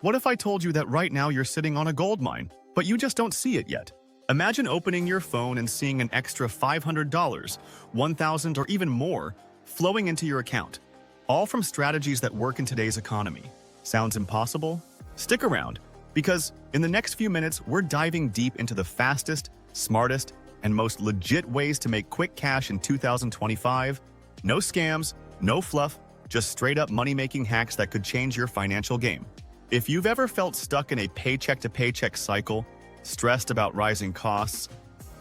What if I told you that right now you're sitting on a gold mine, but you just don't see it yet? Imagine opening your phone and seeing an extra $500, $1,000, or even more flowing into your account, all from strategies that work in today's economy. Sounds impossible? Stick around, because in the next few minutes, we're diving deep into the fastest, smartest, and most legit ways to make quick cash in 2025. No scams, no fluff, just straight-up money-making hacks that could change your financial game. If you've ever felt stuck in a paycheck-to-paycheck cycle, stressed about rising costs,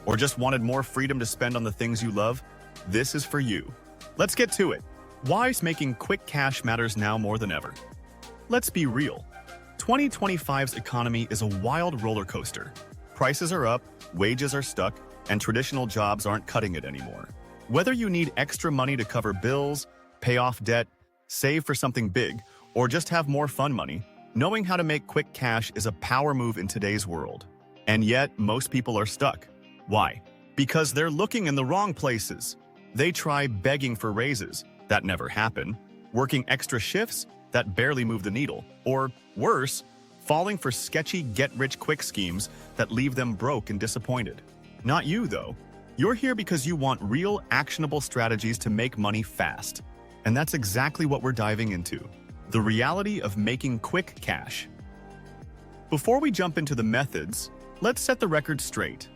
or just wanted more freedom to spend on the things you love, this is for you. Let's get to it. Why making quick cash matters now more than ever. Let's be real. 2025's economy is a wild roller coaster. Prices are up, wages are stuck, and traditional jobs aren't cutting it anymore. Whether you need extra money to cover bills, pay off debt, save for something big, or just have more fun money, knowing how to make quick cash is a power move in today's world. And yet, most people are stuck. Why? Because they're looking in the wrong places. They try begging for raises, that never happen, working extra shifts, that barely move the needle, or worse, falling for sketchy get-rich-quick schemes that leave them broke and disappointed. Not you, though. You're here because you want real, actionable strategies to make money fast. And that's exactly what we're diving into. The reality of making quick cash. Before we jump into the methods, let's set the record straight.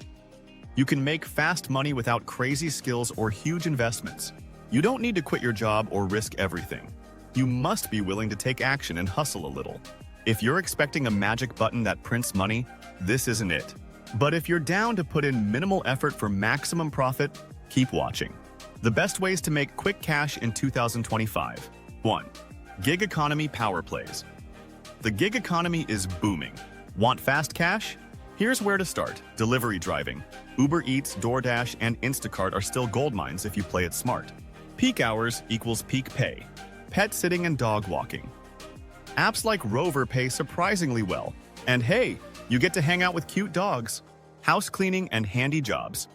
You can make fast money without crazy skills or huge investments. You don't need to quit your job or risk everything. You must be willing to take action and hustle a little. If you're expecting a magic button that prints money, this isn't it. But if you're down to put in minimal effort for maximum profit, keep watching. The best ways to make quick cash in 2025. 1. Gig economy power plays. The gig economy is booming. Want fast cash? Here's where to start. Delivery driving. Uber Eats, DoorDash, and Instacart are still gold mines if you play it smart. Peak hours equals peak pay. Pet sitting and dog walking. Apps like Rover pay surprisingly well. And hey, you get to hang out with cute dogs. House cleaning and handy jobs.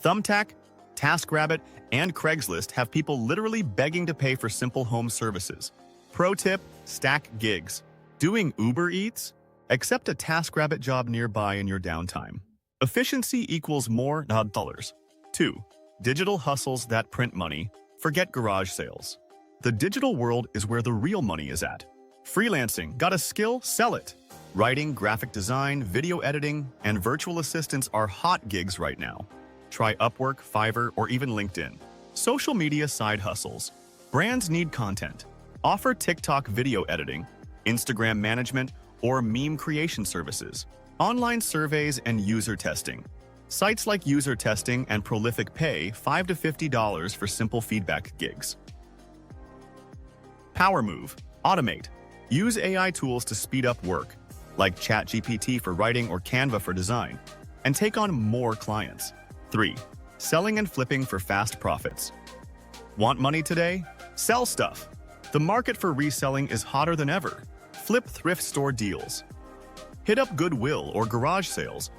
Thumbtack, TaskRabbit, and Craigslist have people literally begging to pay for simple home services. Pro tip, stack gigs. Doing Uber Eats? Accept a TaskRabbit job nearby in your downtime. Efficiency equals more dollars. 2. Digital hustles that print money. Forget garage sales. The digital world is where the real money is at. Freelancing. Got a skill? Sell it. Writing, graphic design, video editing, and virtual assistants are hot gigs right now. Try Upwork, Fiverr, or even LinkedIn. Social media side hustles. Brands need content. Offer TikTok video editing, Instagram management, or meme creation services. Online surveys and user testing. Sites like User Testing and Prolific pay $5 to $50 for simple feedback gigs. Power move. Automate. Use AI tools to speed up work, like ChatGPT for writing or Canva for design, and take on more clients. 3. Selling and flipping for fast profits. Want money today? Sell stuff. The market for reselling is hotter than ever. Flip thrift store deals. Hit up Goodwill or garage sales,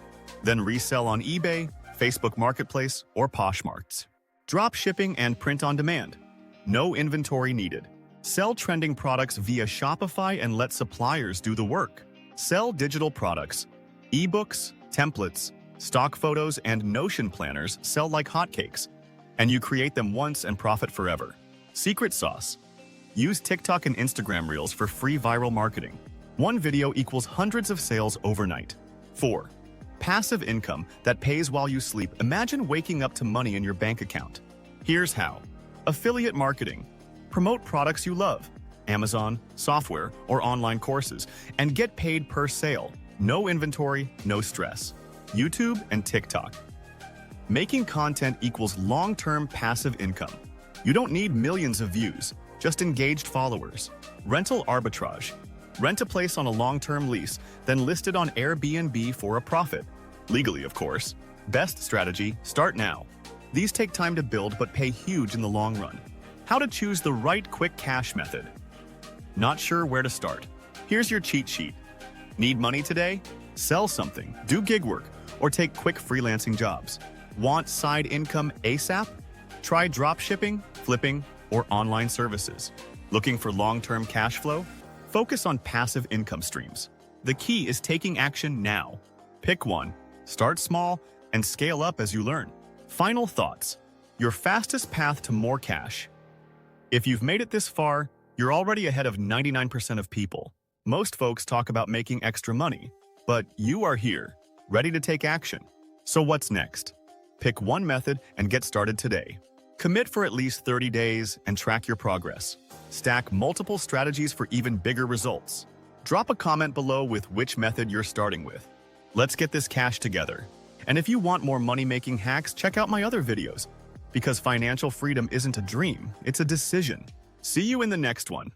then resell on eBay, Facebook Marketplace, or Poshmarks. Drop shipping and print on demand. No inventory needed. Sell trending products via Shopify and let suppliers do the work. Sell digital products. Ebooks, templates, stock photos, and Notion planners sell like hotcakes. And you create them once and profit forever. Secret sauce. Use TikTok and Instagram Reels for free viral marketing. One video equals hundreds of sales overnight. 4. Passive income that pays while you sleep. Imagine waking up to money in your bank account. Here's how. Affiliate marketing. Promote products you love. Amazon, software, or online courses, and get paid per sale. No inventory, no stress. YouTube and TikTok. Making content equals long-term passive income. You don't need millions of views, just engaged followers. Rental arbitrage. Rent a place on a long-term lease, then list it on Airbnb for a profit. Legally, of course. Best strategy, start now. These take time to build but pay huge in the long run. How to choose the right quick cash method. Not sure where to start? Here's your cheat sheet. Need money today? Sell something, do gig work, or take quick freelancing jobs. Want side income ASAP? Try drop shipping, flipping, or online services. Looking for long-term cash flow? Focus on passive income streams. The key is taking action now. Pick one, start small, and scale up as you learn. Final thoughts. Your fastest path to more cash. If you've made it this far, you're already ahead of 99% of people. Most folks talk about making extra money, but you are here, ready to take action. So what's next? Pick one method and get started today. Commit for at least 30 days and track your progress. Stack multiple strategies for even bigger results. Drop a comment below with which method you're starting with. Let's get this cash together. And if you want more money-making hacks, check out my other videos. Because financial freedom isn't a dream, it's a decision. See you in the next one.